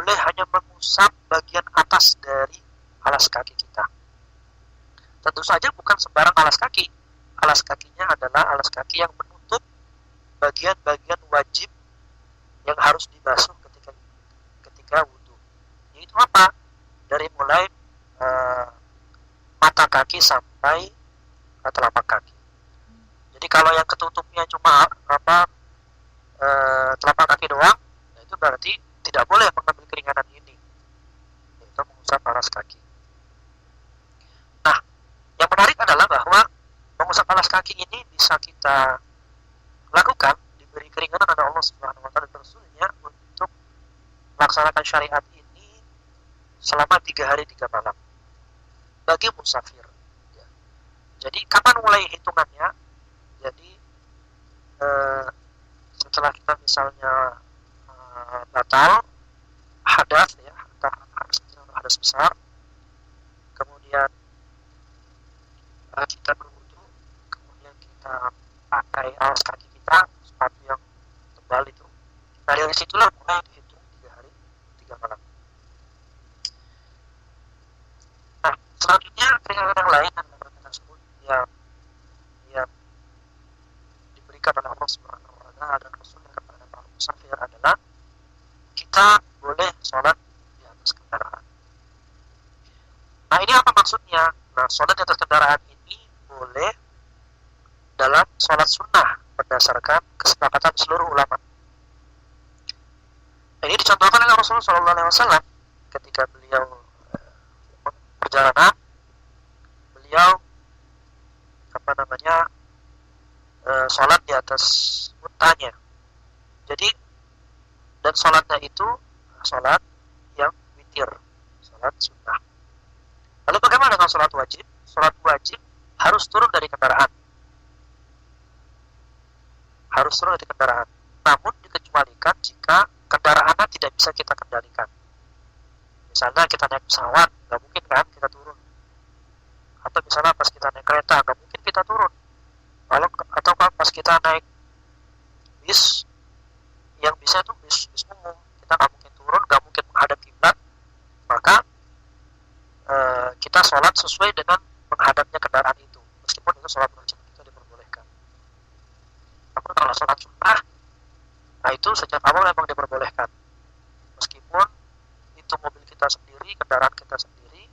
boleh hanya mengusap bagian atas dari alas kaki kita. Tentu saja bukan sembarang alas kaki. Alas kakinya adalah alas kaki yang menutup bagian-bagian wajib yang harus dibasuh ketika wudhu. Yaitu apa? Dari mulai mata kaki sampai telapak kaki. Jadi kalau yang ketutupnya cuma telapak kaki doang, nah itu berarti tidak boleh mengambil keringanan ini, yaitu mengusap alas kaki. Nah, yang menarik adalah bahwa mengusap alas kaki ini bisa kita lakukan, diberi keringanan oleh Allah Subhanahu wa taala dan Rasulnya untuk melaksanakan syariat ini selama 3 hari 3 malam bagi musafir. Ya. Jadi kapan mulai hitungannya? Jadi setelah kita misalnya batal hadas, ya, hadas besar, kemudian kita berwudu, kemudian kita pakai alas kaki kita sepatu yang tebal itu. Nah, dari situlah mulai dihitung 3 hari 3 malam. Nah, selanjutnya keringanan yang lain yang kita sebut yang diberikan oleh Allah Subhanahu wa taala dan Rasulnya kepada para musafir adalah kita boleh sholat di atas kendaraan. Nah, ini apa maksudnya? Nah, sholat di atas kendaraan ini boleh dalam sholat sunnah berdasarkan kesepakatan seluruh ulama. Ini dicontohkan oleh Rasulullah SAW ketika beliau perjalanan, beliau sholat di atas untanya. Jadi dan sholatnya itu sholat yang witir, sholat sunnah. Lalu bagaimana dengan sholat wajib? Sholat wajib harus turun dari kendaraan. Harus turun dari kendaraan. Namun dikecualikan jika kendaraannya tidak bisa kita kendalikan. Misalnya kita naik pesawat, nggak mungkin kan kita turun. Atau misalnya pas kita naik kereta, nggak mungkin kita turun. Atau pas kita naik bis, yang bisa itu bis umum, kita nggak mungkin turun, nggak mungkin menghadap kiblat, maka kita sholat sesuai dengan menghadapnya kendaraan itu, meskipun itu sholat wajib kita diperbolehkan. Namun kalau sholat sunnah, nah itu sejak awal memang diperbolehkan, meskipun itu mobil kita sendiri, kendaraan kita sendiri,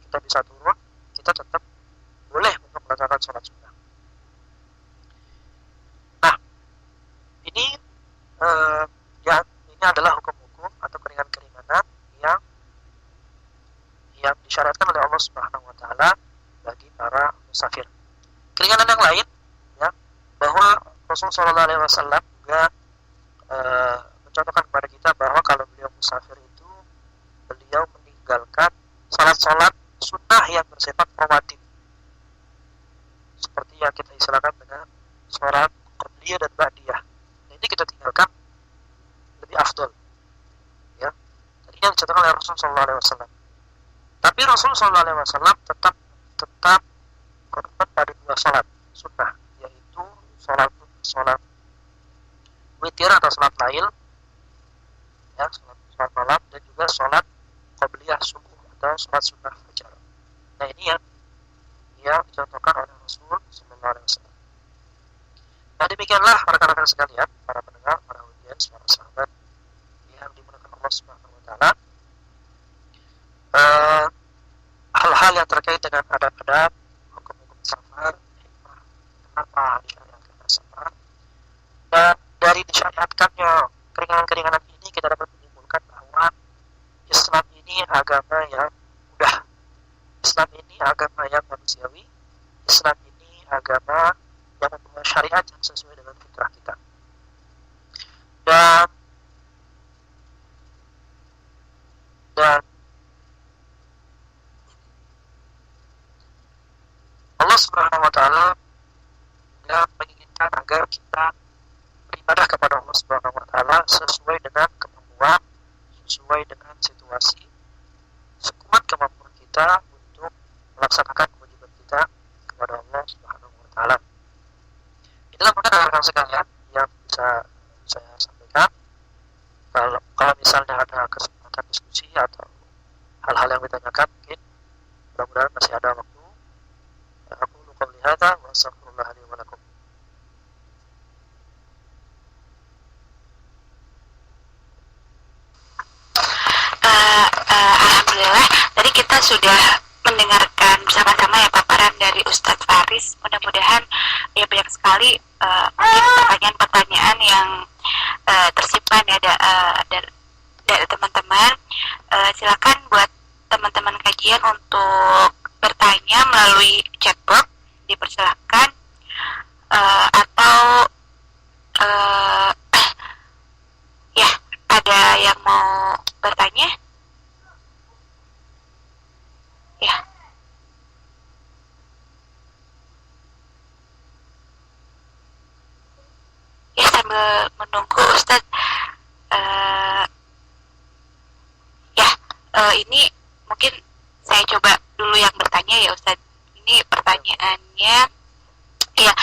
kita bisa turun, kita tetap boleh untuk melaksanakan sholat sunnah. Nah, ini ini adalah hukum-hukum atau keringanan-keringanan yang disyariatkan oleh Allah Subhanahu wa taala bagi para musafir. Keringanan yang lain, ya, bahwa Rasulullah sallallahu alaihi wasallam juga mencontohkan kepada kita bahwa kalau beliau musafir itu beliau meninggalkan salat-salat sunnah yang bersifat rawatib, seperti yang kita istilahkan dengan salat qabliyah dan ba'diyah. Nah, ini kita tinggalkan lebih afdol, ya. Tadi yang dicontohkan oleh Rasulullah sallallahu alaihi wasallam. Tapi Rasulullah sallallahu alaihi wasallam tetap komitmen pada 2 salat sunnah, yaitu salat witir atau salat lail, ya, salat malam, dan juga salat qabliyah subuh atau salat sunnah fajar. Nah, ini yang dicontohkan oleh Rasul sallallahu alaihi wasallam. Nah, demikianlah rekan-rekan sekalian, para pendengar, para audiens, para sahabat yang dimuliakan Allah Subhanahu wa taala, hal-hal yang terkait dengan adab-adab, hukum-hukum safar, kenapa disyariatkan safar, dan dari disyariatkannya keringanan-keringanan ini kita dapat menyimpulkan bahwa Islam ini agama yang mudah, Islam ini agama yang manusiawi, Islam ini agama yang membawa syariat yang sesuai dengan fitrah kita. Dan Allah Subhanahu wa taala menginginkan agar kita beribadah kepada Allah Subhanahu wa taala sesuai dengan kemampuan, sesuai dengan situasi, sekuat kemampuan kita untuk melaksanakan kewajiban kita kepada Allah Subhanahu wa taala. Itulah mungkin rekan-rekan sekalian yang bisa saya sampaikan. Kalau misalnya ada kesempatan melanjutkan diskusi atau hal-hal yang ditanyakan, mungkin mudah-mudahan masih ada waktu. Aku lupa melihat wa astaghfirullah li wa lakum. Alhamdulillah, tadi kita sudah mendengarkan bersama-sama ya paparan dari Ustadz Faris. Mudah-mudahan ya banyak sekali mungkin pertanyaan-pertanyaan yang tersimpan ya dari teman-teman. Silakan buat teman-teman kajian untuk bertanya melalui chatbox, dipersilakan, atau ya ada yang mau bertanya? Ya. Ya, sambil menunggu Ustadz, ini mungkin saya coba dulu yang bertanya ya Ustadz. Ini pertanyaannya, ya,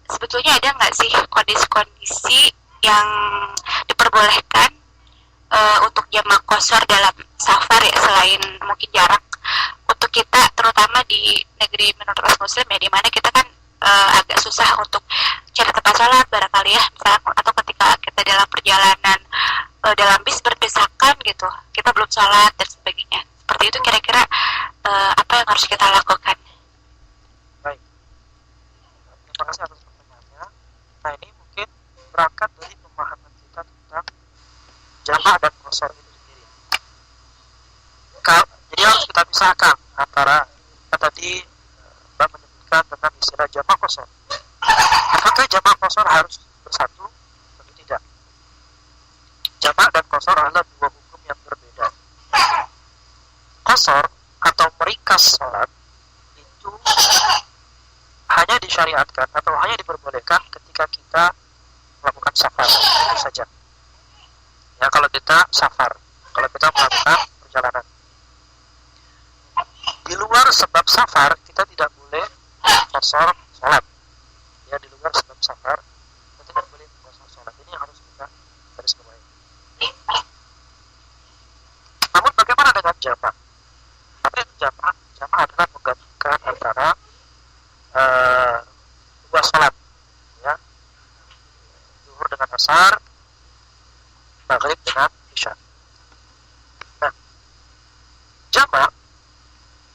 sebetulnya ada nggak sih kondisi-kondisi yang diperbolehkan untuk jamaah qashar dalam safar ya, selain mungkin jarak untuk kita, terutama di negeri minoritas muslim ya, di mana kita kan agak susah untuk cari tempat sholat barangkali ya, misalnya, atau ketika kita dalam perjalanan dalam bis berdesakan gitu, kita belum sholat dan sebagainya. Seperti itu kira-kira apa yang harus kita lakukan? Baik, terima kasih atas pertanyaannya. Nah, ini mungkin berangkat dari pemahaman kita tentang jamaah dan qashar itu sendiri. Jadi harus kita pisahkan antara tadi Mbak menyebutkan tentang istilah jamaah qashar. Apakah jamaah qashar harus bersatu atau tidak? Jamaah dan qashar adalah dua hukum yang berbeda. Qashar atau meringkas sholat itu hanya disyariatkan atau hanya diperbolehkan ketika kita melakukan safar, itu saja. Ya, kalau kita safar, kalau kita melakukan perjalanan. Di luar sebab safar, kita tidak boleh qashar sholat. Ya, di luar sebab safar, kita tidak boleh qashar sholat. Ini yang harus kita garis bawahi. Namun bagaimana dengan jamaah? Tapi jamaah adalah menggabungkan antara dua sholat, ya, zuhur dengan asar, maghrib dengan isya. Nah, jamaah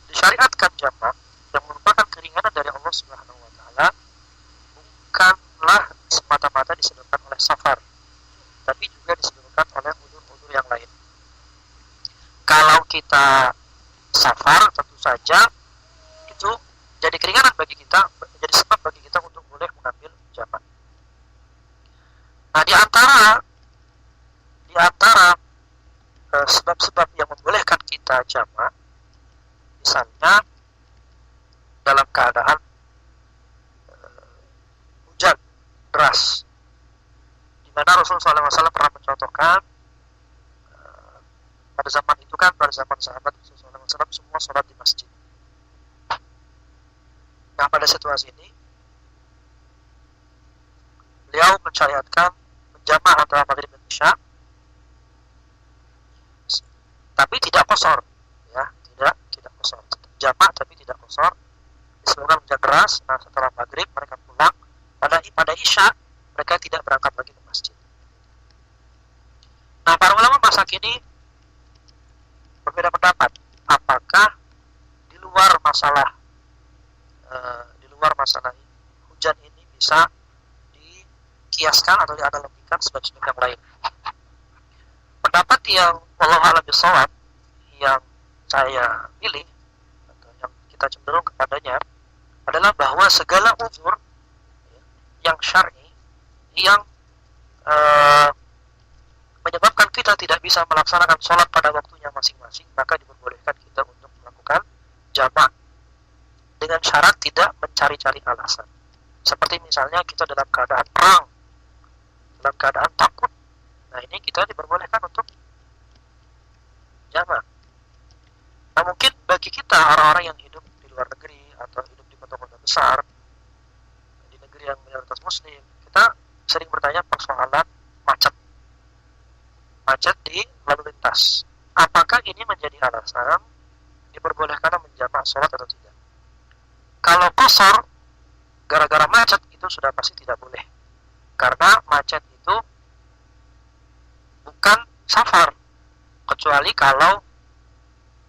disyariatkan jamaah yang merupakan keringanan dari Allah Subhanahu wa taala, bukanlah semata-mata disebabkan oleh safar, tapi juga disebabkan oleh udzur-udzur yang lain. Kalau kita safar, tentu saja itu jadi keringanan bagi kita, jadi sebab bagi kita untuk boleh mengambil jamaah. Nah, di antara sebab-sebab yang membolehkan kita jamaah, misalnya dalam keadaan hujan deras, di mana Rasulullah SAW pernah mencontohkan pada zaman itu kan, pada zaman sahabat Rasulullah SAW semua sholat di masjid. Nah, pada situasi ini beliau mensyariatkan menjamaah antara maghrib dan isya, tapi tidak qashar, ya, tidak qashar. Jamaah tapi tidak qashar disebabkan hujan deras. Nah, setelah maghrib mereka pulang, pada isya mereka tidak berangkat lagi ke masjid. Nah, para ulama masa kini berbeda pendapat, apakah di luar masalah hujan ini bisa dikiaskan atau dianalogikan sebagai yang lain. Pendapat yang Allah a'lam bishawab, yang saya pilih atau yang kita cenderung kepadanya adalah bahwa segala uzur yang syar'i yang menyebabkan kita tidak bisa melaksanakan sholat pada waktunya masing-masing, maka diperbolehkan kita untuk melakukan jamaah dengan syarat tidak mencari-cari alasan. Seperti misalnya kita dalam keadaan perang, dalam keadaan takut, nah ini kita diperbolehkan untuk jamaah. Nah, mungkin bagi kita orang-orang yang hidup di luar negeri atau hidup di kota-kota besar, di negeri yang mayoritas muslim, kita sering bertanya persoalan macet macet di lalu lintas. Apakah ini menjadi alasan diperbolehkan menjamak sholat atau tidak? Kalau qasar gara-gara macet itu sudah pasti tidak boleh, karena macet itu bukan safar, kecuali kalau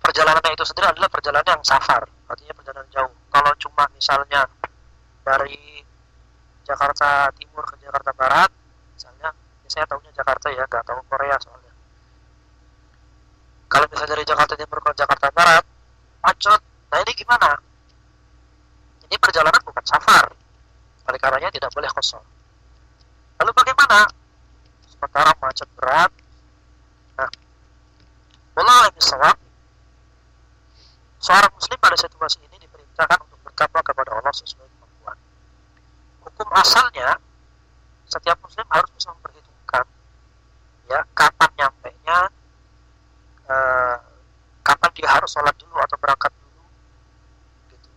perjalanannya itu sendiri adalah perjalanan yang safar, artinya perjalanan jauh. Kalau cuma misalnya dari Jakarta Timur ke Jakarta Barat misalnya, saya tahunya Jakarta ya, nggak tahu Korea soalnya. Kalau misalnya dari Jakarta Timur ke Jakarta Barat macet, nah ini gimana? Ini perjalanan bukan safar, oleh karenanya tidak boleh qasar. Lalu bagaimana sementara macet berat? Nah, wallahu a'lam bishawab, seorang muslim pada situasi ini diperintahkan untuk bertakwa kepada Allah sesuai kemampuan. Hukum asalnya setiap muslim harus bisa memperhitungkan ya kapan nyampainya, kapan dia harus sholat dulu atau berangkat dulu gitu.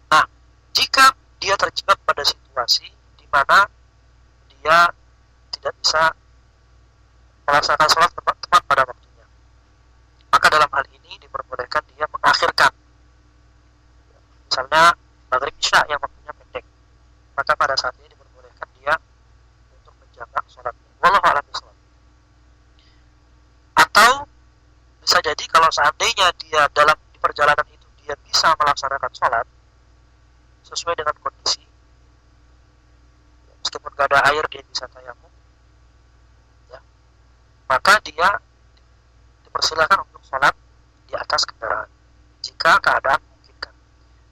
Nah, jika dia terjebak pada situasi di mana dia tidak bisa melaksanakan sholat tepat pada waktunya, maka dalam hal ini diperbolehkan dia mengakhirkan, misalnya maghrib isya yang waktunya pendek, maka pada saat ini diperbolehkan dia untuk menjamak sholatnya. Wallahu a'lam bishawab. Atau bisa jadi kalau seandainya dia dalam di perjalanan itu dia bisa melaksanakan sholat sesuai dengan kondisi, meskipun gak ada air dia bisa tayamum ya, maka dia dipersilakan untuk sholat di atas kendaraan jika keadaan memungkinkan.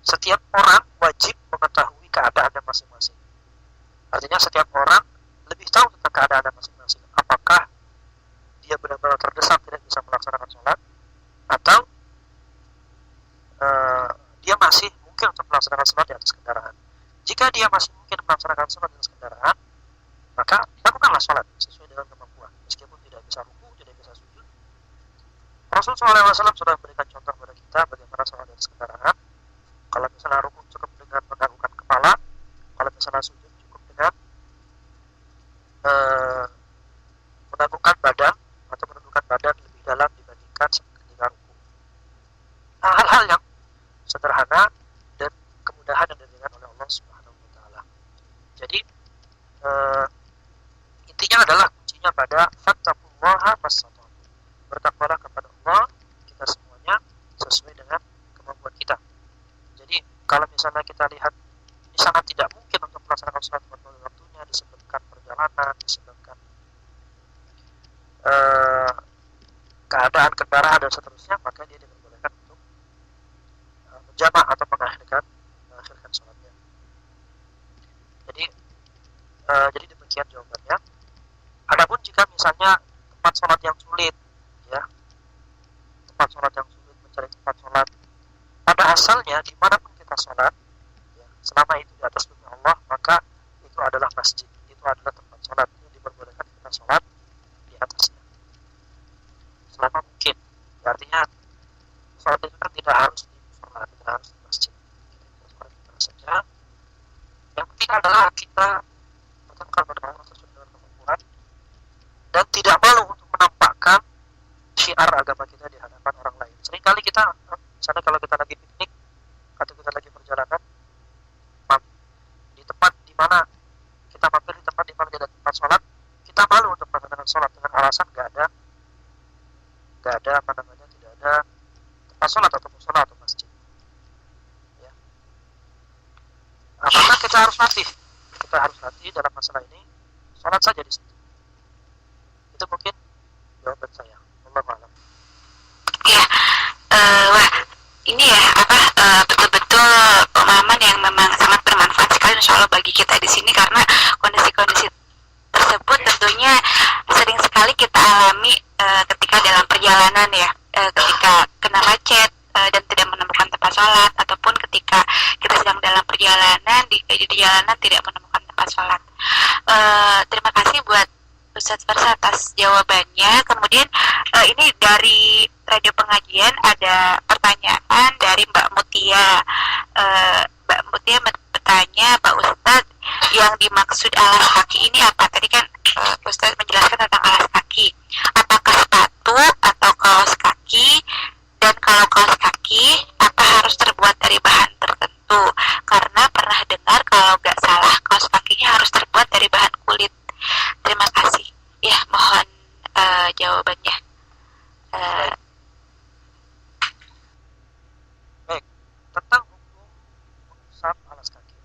Setiap orang wajib mengetahui keadaannya masing-masing, artinya setiap orang lebih tahu tentang keadaannya masing-masing, apakah dia benar-benar terdesak tidak bisa melaksanakan sholat, atau dia masih mungkin untuk melaksanakan sholat di atas kendaraan. Jika dia masih mungkin melaksanakan sholat di atas kendaraan, maka lakukanlah sholat sesuai dengan kemampuan, meskipun tidak bisa ruku, tidak bisa sujud. Rasulullah SAW sudah memberikan contoh kepada kita bagaimana sholat di atas kendaraan. Kalau misalnya ruku cukup dengan menganggukkan kepala, kalau misalnya sujud cukup dengan menanggungkan badan atau menundukkan badan lebih dalam dibandingkan ketika ruku. Nah, hal-hal yang sederhana dan kemudahan yang diberikan oleh Allah Subhanahu wa taala. Jadi intinya adalah kuncinya pada fattaqullaha mastata'tum. Bertakwalah kepada Allah kita semuanya sesuai dengan kemampuan kita. Jadi kalau misalnya kita lihat ini sangat tidak mungkin untuk melaksanakan sholat pada waktunya, disebabkan perjalanan, disebabkan keadaan kendaraan dan seterusnya, maka dia diperbolehkan untuk menjamak atau mengakhirkan sholatnya. Jadi demikian jawabannya. Adapun jika misalnya tempat sholat yang sulit, ya, tempat sholat yang sulit, mencari tempat sholat pada asalnya dimanapun kita sholat, ya, selama itu di atas bumi Allah, maka itu adalah masjid, itu adalah tempat sholat yang diperbolehkan kita sholat di atasnya selama mungkin. Artinya sholat itu kan tidak harus di musola, tidak harus di masjid, kita sholat di mana saja. Yang penting adalah kita bertakwa kepada Allah sesuai dengan kemampuan dan tidak malu untuk menampakkan syiar agama kita di hadapan orang lain. Seringkali kita, misalnya kalau kita lagi piknik atau kita lagi perjalanan di tempat di mana kita mampir, di tempat di mana tidak ada tempat sholat, kita malu untuk melaksanakan sholat dengan alasan tidak ada tidak ada tempat sholat atau musola atau masjid. Ya. Maka kita harus latih dalam masalah ini, sholat saja di situ. Itu mungkin jawaban saya. Wallahu a'lam. Ya, wah, ini ya betul-betul pemahaman yang memang sangat bermanfaat sekali insya Allah bagi kita di sini, karena kondisi-kondisi tersebut tentunya sering sekali kita alami ketika dalam perjalanan ya, ketika kena macet dan tidak menemukan tempat sholat, ataupun ketika kita sedang dalam perjalanan di jalanan tidak menemukan tempat sholat. Terima kasih buat Ustadz Farsa atas jawabannya. Kemudian ini dari radio pengajian ada pertanyaan dari Mbak Mutia. Mbak Mutia bertanya, Pak Ustadz, yang dimaksud alas kaki ini apa? Tadi kan Ustaz menjelaskan tentang alas kaki. Apakah sepatu atau kaos kaki? Dan kalau kaos kaki, apa harus terbuat dari bahan tertentu? Karena pernah dengar kalau nggak salah kaos kakinya harus terbuat dari bahan kulit. Terima kasih. Ya, mohon jawabannya. Baik, tentang hukum mengusap alas kaki.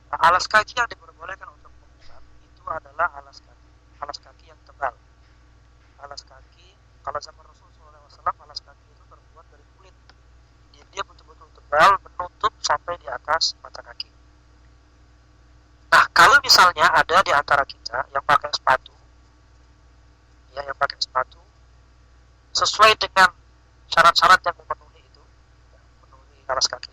Nah, alas kaki yang diperbolehkan untuk mengusap itu adalah alas kaki yang tebal. Alas kaki, kalau zaman Rasulullah SAW, alas kaki itu terbuat dari kulit. Dia betul-betul tebal, menutup sampai di atas mata kaki. Nah, kalau misalnya ada di antara kita yang pakai sepatu, ya, yang pakai sepatu sesuai dengan syarat-syarat yang memenuhi itu, ya, memenuhi alas kaki